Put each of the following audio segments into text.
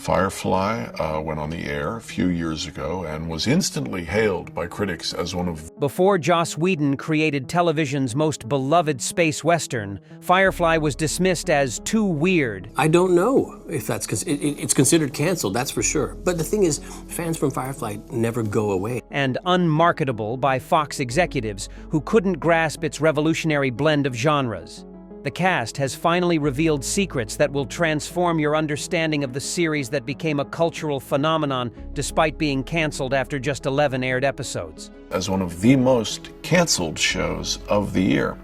Firefly went on the air a few years ago and was instantly hailed by critics as one of... Before Joss Whedon created television's most beloved space western, Firefly was dismissed as too weird. I don't know if that's... it's considered canceled, that's for sure. But the thing is, fans from Firefly never go away. And unmarketable by Fox executives who couldn't grasp its revolutionary blend of genres. The cast has finally revealed secrets that will transform your understanding of the series that became a cultural phenomenon despite being canceled after just 11 aired episodes. As one of the most canceled shows of the year,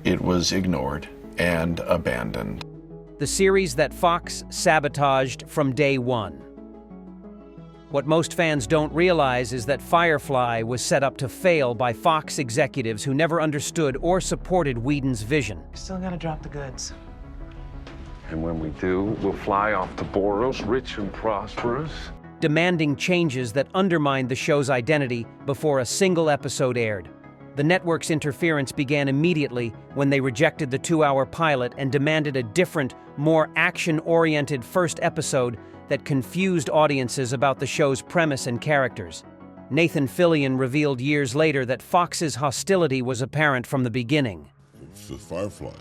it was ignored and abandoned. The series that Fox sabotaged from day one. What most fans don't realize is that Firefly was set up to fail by Fox executives who never understood or supported Whedon's vision. Still gotta drop the goods. And when we do, we'll fly off to Boros, rich and prosperous. Demanding changes that undermined the show's identity before a single episode aired. The network's interference began immediately when they rejected the 2-hour pilot and demanded a different, more action-oriented first episode that confused audiences about the show's premise and characters. Nathan Fillion revealed years later that Fox's hostility was apparent from the beginning. For Firefly.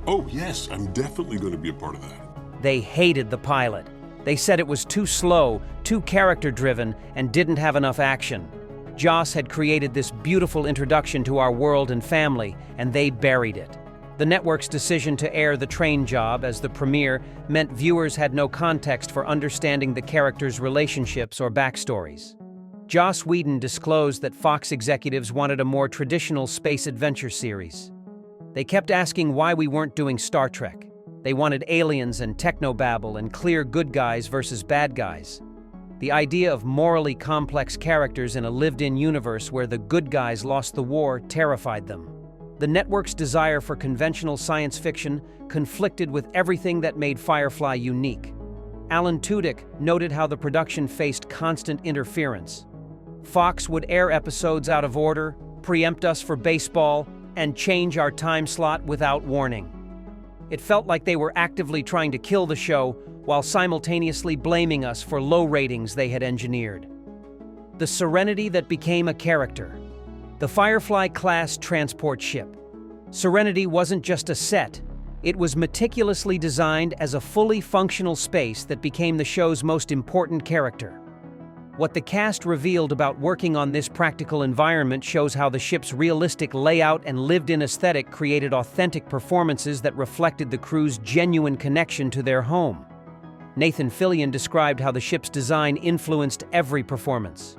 Oh yes, I'm definitely going to be a part of that. They hated the pilot. They said it was too slow, too character-driven, and didn't have enough action. Joss had created this beautiful introduction to our world and family, and they buried it. The network's decision to air The Train Job as the premiere meant viewers had no context for understanding the characters' relationships or backstories. Joss Whedon disclosed that Fox executives wanted a more traditional space adventure series. They kept asking why we weren't doing Star Trek. They wanted aliens and technobabble and clear good guys versus bad guys. The idea of morally complex characters in a lived-in universe where the good guys lost the war terrified them. The network's desire for conventional science fiction conflicted with everything that made Firefly unique. Alan Tudyk noted how the production faced constant interference. Fox would air episodes out of order, preempt us for baseball, and change our time slot without warning. It felt like they were actively trying to kill the show while simultaneously blaming us for low ratings they had engineered. The Serenity that became a character. The Firefly-class transport ship. Serenity wasn't just a set. It was meticulously designed as a fully functional space that became the show's most important character. What the cast revealed about working on this practical environment shows how the ship's realistic layout and lived-in aesthetic created authentic performances that reflected the crew's genuine connection to their home. Nathan Fillion described how the ship's design influenced every performance.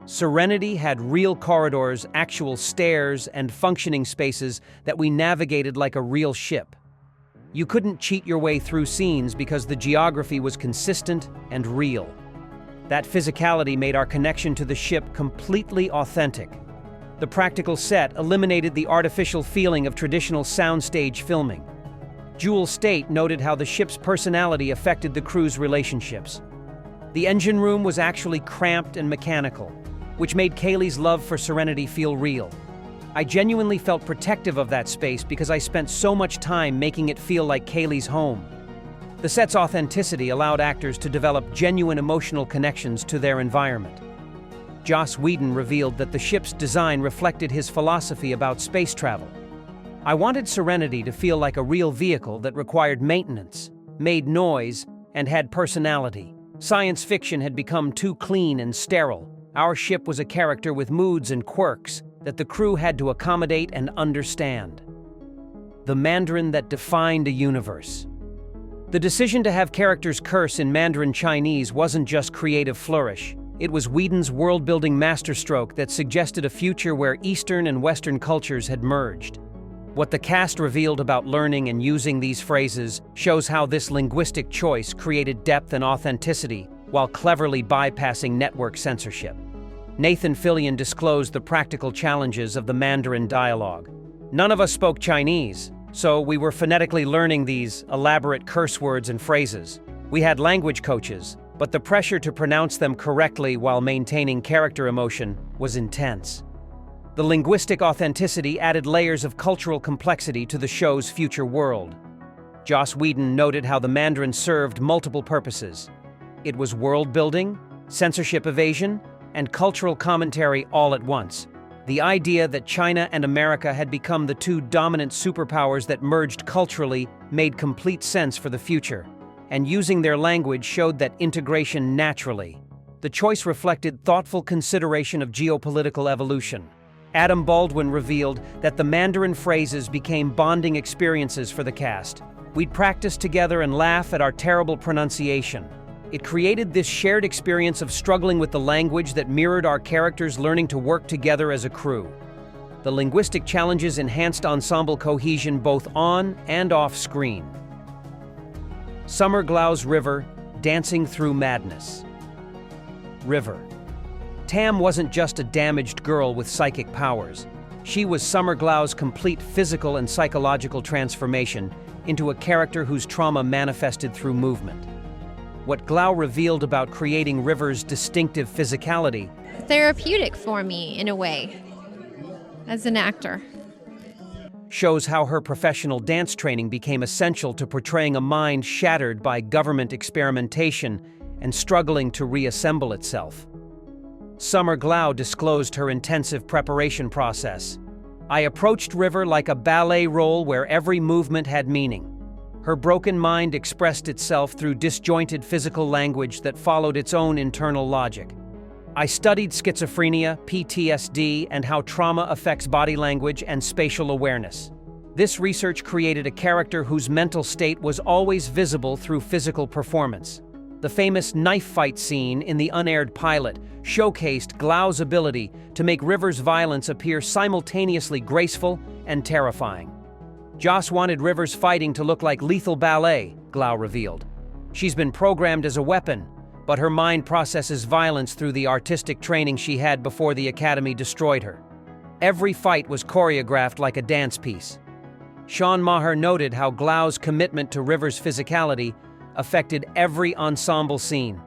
Serenity had real corridors, actual stairs, and functioning spaces that we navigated like a real ship. You couldn't cheat your way through scenes because the geography was consistent and real. That physicality made our connection to the ship completely authentic. The practical set eliminated the artificial feeling of traditional soundstage filming. Jewel State noted how the ship's personality affected the crew's relationships. The engine room was actually cramped and mechanical, which made Kaylee's love for Serenity feel real. I genuinely felt protective of that space because I spent so much time making it feel like Kaylee's home. The set's authenticity allowed actors to develop genuine emotional connections to their environment. Joss Whedon revealed that the ship's design reflected his philosophy about space travel. I wanted Serenity to feel like a real vehicle that required maintenance, made noise, and had personality. Science fiction had become too clean and sterile. Our ship was a character with moods and quirks that the crew had to accommodate and understand. The Mandarin that defined a universe. The decision to have characters curse in Mandarin Chinese wasn't just creative flourish. It was Whedon's world-building masterstroke that suggested a future where Eastern and Western cultures had merged. What the cast revealed about learning and using these phrases shows how this linguistic choice created depth and authenticity while cleverly bypassing network censorship. Nathan Fillion disclosed the practical challenges of the Mandarin dialogue. None of us spoke Chinese, so we were phonetically learning these elaborate curse words and phrases. We had language coaches, but the pressure to pronounce them correctly while maintaining character emotion was intense. The linguistic authenticity added layers of cultural complexity to the show's future world. Joss Whedon noted how the Mandarin served multiple purposes. It was world building, censorship evasion, and cultural commentary all at once. The idea that China and America had become the two dominant superpowers that merged culturally made complete sense for the future, and using their language showed that integration naturally. The choice reflected thoughtful consideration of geopolitical evolution. Adam Baldwin revealed that the Mandarin phrases became bonding experiences for the cast. We'd practice together and laugh at our terrible pronunciation. It created this shared experience of struggling with the language that mirrored our characters learning to work together as a crew. The linguistic challenges enhanced ensemble cohesion both on and off screen. Summer Glau's River, Dancing Through Madness. River. Tam wasn't just a damaged girl with psychic powers. She was Summer Glau's complete physical and psychological transformation into a character whose trauma manifested through movement. What Glau revealed about creating River's distinctive physicality therapeutic for me in a way, as an actor. Shows how her professional dance training became essential to portraying a mind shattered by government experimentation and struggling to reassemble itself. Summer Glau disclosed her intensive preparation process. I approached River like a ballet role where every movement had meaning. Her broken mind expressed itself through disjointed physical language that followed its own internal logic. I studied schizophrenia, PTSD, and how trauma affects body language and spatial awareness. This research created a character whose mental state was always visible through physical performance. The famous knife fight scene in the unaired pilot showcased Glau's ability to make River's violence appear simultaneously graceful and terrifying. Joss wanted River's fighting to look like lethal ballet, Glau revealed. She's been programmed as a weapon, but her mind processes violence through the artistic training she had before the Academy destroyed her. Every fight was choreographed like a dance piece. Sean Maher noted how Glau's commitment to River's physicality affected every ensemble scene.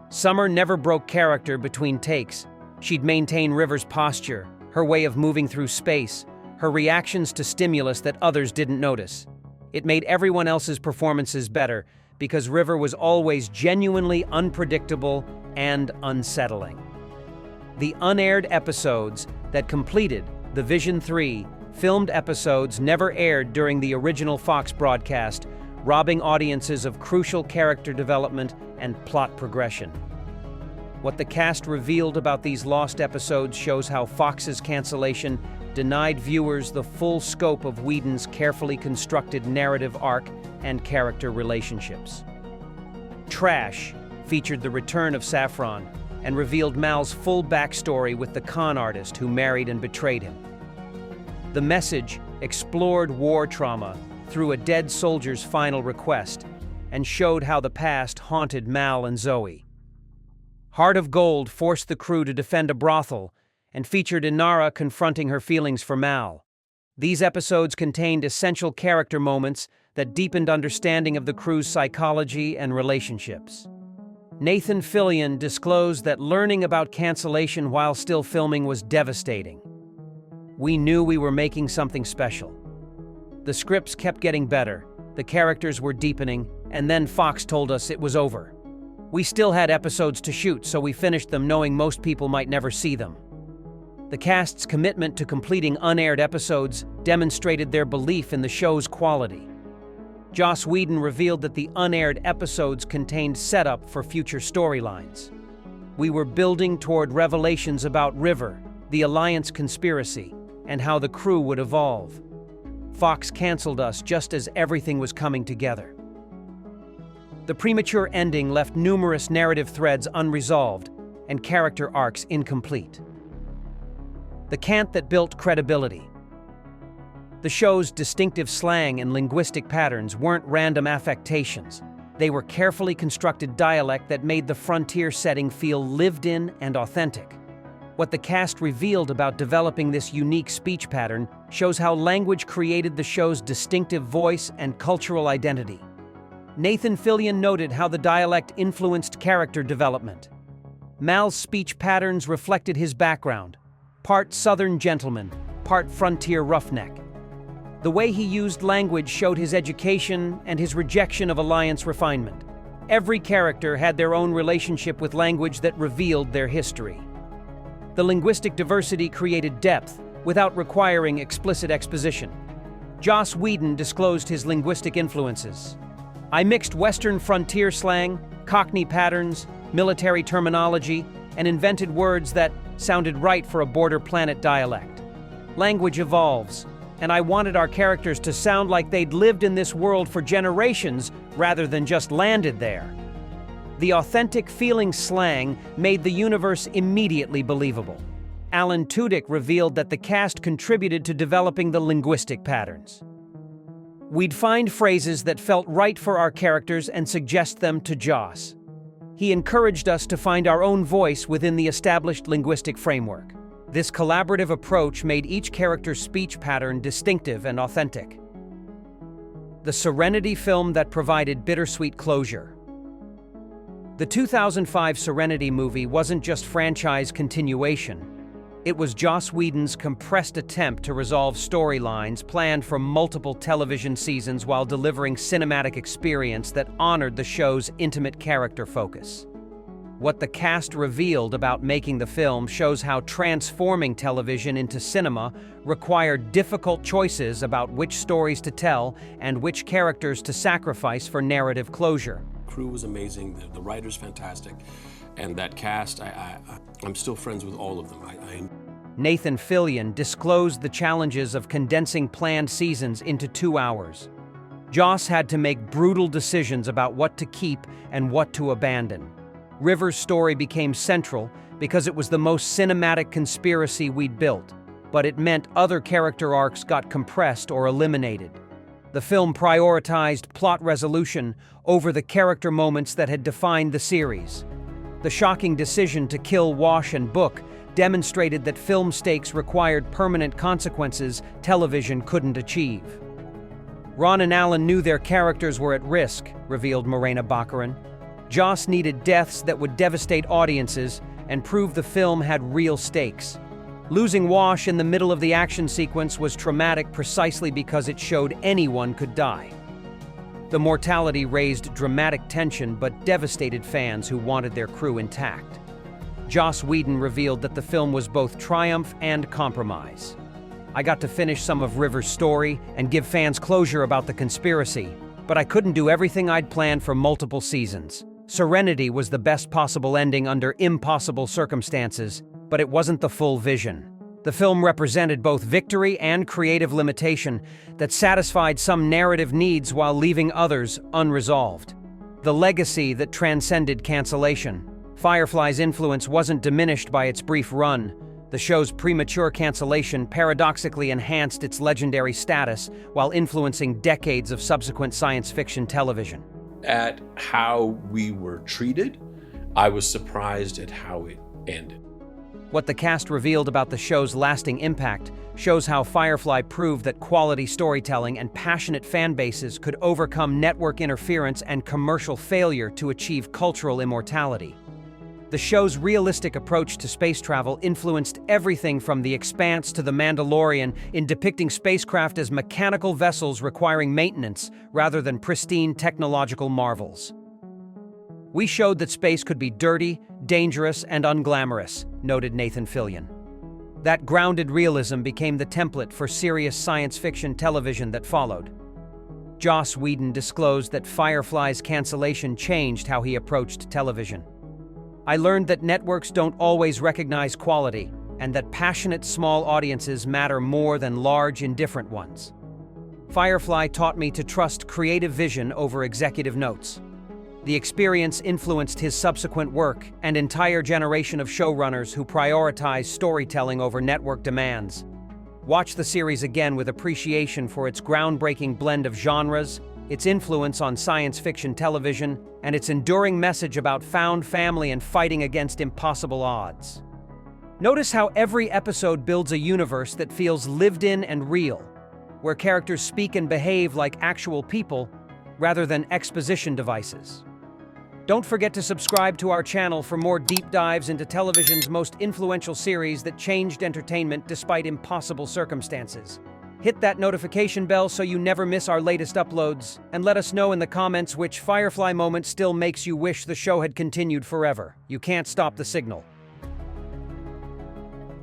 Summer never broke character between takes. She'd maintain River's posture, her way of moving through space, her reactions to stimulus that others didn't notice. It made everyone else's performances better because River was always genuinely unpredictable and unsettling. The unaired episodes that completed the Vision 3 filmed episodes never aired during the original Fox broadcast, robbing audiences of crucial character development and plot progression. What the cast revealed about these lost episodes shows how Fox's cancellation denied viewers the full scope of Whedon's carefully constructed narrative arc and character relationships. Trash featured the return of Saffron and revealed Mal's full backstory with the con artist who married and betrayed him. The Message explored war trauma through a dead soldier's final request and showed how the past haunted Mal and Zoe. Heart of Gold forced the crew to defend a brothel and featured Inara confronting her feelings for Mal. These episodes contained essential character moments that deepened understanding of the crew's psychology and relationships. Nathan Fillion disclosed that learning about cancellation while still filming was devastating. We knew we were making something special. The scripts kept getting better, the characters were deepening, and then Fox told us it was over. We still had episodes to shoot, so we finished them knowing most people might never see them. The cast's commitment to completing unaired episodes demonstrated their belief in the show's quality. Joss Whedon revealed that the unaired episodes contained setup for future storylines. We were building toward revelations about River, the Alliance conspiracy, and how the crew would evolve. Fox canceled us just as everything was coming together. The premature ending left numerous narrative threads unresolved and character arcs incomplete. The cant that built credibility. The show's distinctive slang and linguistic patterns weren't random affectations. They were carefully constructed dialect that made the frontier setting feel lived in and authentic. What the cast revealed about developing this unique speech pattern shows how language created the show's distinctive voice and cultural identity. Nathan Fillion noted how the dialect influenced character development. Mal's speech patterns reflected his background, part Southern gentleman, part frontier roughneck. The way he used language showed his education and his rejection of Alliance refinement. Every character had their own relationship with language that revealed their history. The linguistic diversity created depth without requiring explicit exposition. Joss Whedon disclosed his linguistic influences. I mixed Western frontier slang, Cockney patterns, military terminology, and invented words that sounded right for a border planet dialect. Language evolves, and I wanted our characters to sound like they'd lived in this world for generations rather than just landed there. The authentic feeling slang made the universe immediately believable. Alan Tudyk revealed that the cast contributed to developing the linguistic patterns. We'd find phrases that felt right for our characters and suggest them to Joss. He encouraged us to find our own voice within the established linguistic framework. This collaborative approach made each character's speech pattern distinctive and authentic. The Serenity film that provided bittersweet closure. The 2005 Serenity movie wasn't just franchise continuation. It was Joss Whedon's compressed attempt to resolve storylines planned for multiple television seasons while delivering cinematic experience that honored the show's intimate character focus. What the cast revealed about making the film shows how transforming television into cinema required difficult choices about which stories to tell and which characters to sacrifice for narrative closure. Crew was amazing, the writer's fantastic, and that cast, I'm still friends with all of them. Nathan Fillion disclosed the challenges of condensing planned seasons into 2 hours. Joss had to make brutal decisions about what to keep and what to abandon. River's story became central because it was the most cinematic conspiracy we'd built, but it meant other character arcs got compressed or eliminated. The film prioritized plot resolution over the character moments that had defined the series. The shocking decision to kill Wash and Book demonstrated that film stakes required permanent consequences television couldn't achieve. Ron and Alan knew their characters were at risk, revealed Morena Baccarin. Joss needed deaths that would devastate audiences and prove the film had real stakes. Losing Wash in the middle of the action sequence was traumatic precisely because it showed anyone could die. The mortality raised dramatic tension but devastated fans who wanted their crew intact. Joss Whedon revealed that the film was both triumph and compromise. I got to finish some of River's story and give fans closure about the conspiracy, but I couldn't do everything I'd planned for multiple seasons. Serenity was the best possible ending under impossible circumstances, but it wasn't the full vision. The film represented both victory and creative limitation that satisfied some narrative needs while leaving others unresolved. The legacy that transcended cancellation. Firefly's influence wasn't diminished by its brief run. The show's premature cancellation paradoxically enhanced its legendary status while influencing decades of subsequent science fiction television. At how we were treated, I was surprised at how it ended. What the cast revealed about the show's lasting impact shows how Firefly proved that quality storytelling and passionate fan bases could overcome network interference and commercial failure to achieve cultural immortality. The show's realistic approach to space travel influenced everything from The Expanse to The Mandalorian in depicting spacecraft as mechanical vessels requiring maintenance rather than pristine technological marvels. We showed that space could be dirty, dangerous, and unglamorous, noted Nathan Fillion. That grounded realism became the template for serious science fiction television that followed. Joss Whedon disclosed that Firefly's cancellation changed how he approached television. I learned that networks don't always recognize quality, and that passionate small audiences matter more than large, indifferent ones. Firefly taught me to trust creative vision over executive notes. The experience influenced his subsequent work and entire generation of showrunners who prioritize storytelling over network demands. Watch the series again with appreciation for its groundbreaking blend of genres, its influence on science fiction television, and its enduring message about found family and fighting against impossible odds. Notice how every episode builds a universe that feels lived in and real, where characters speak and behave like actual people rather than exposition devices. Don't forget to subscribe to our channel for more deep dives into television's most influential series that changed entertainment despite impossible circumstances. Hit that notification bell so you never miss our latest uploads, and let us know in the comments which Firefly moment still makes you wish the show had continued forever. You can't stop the signal.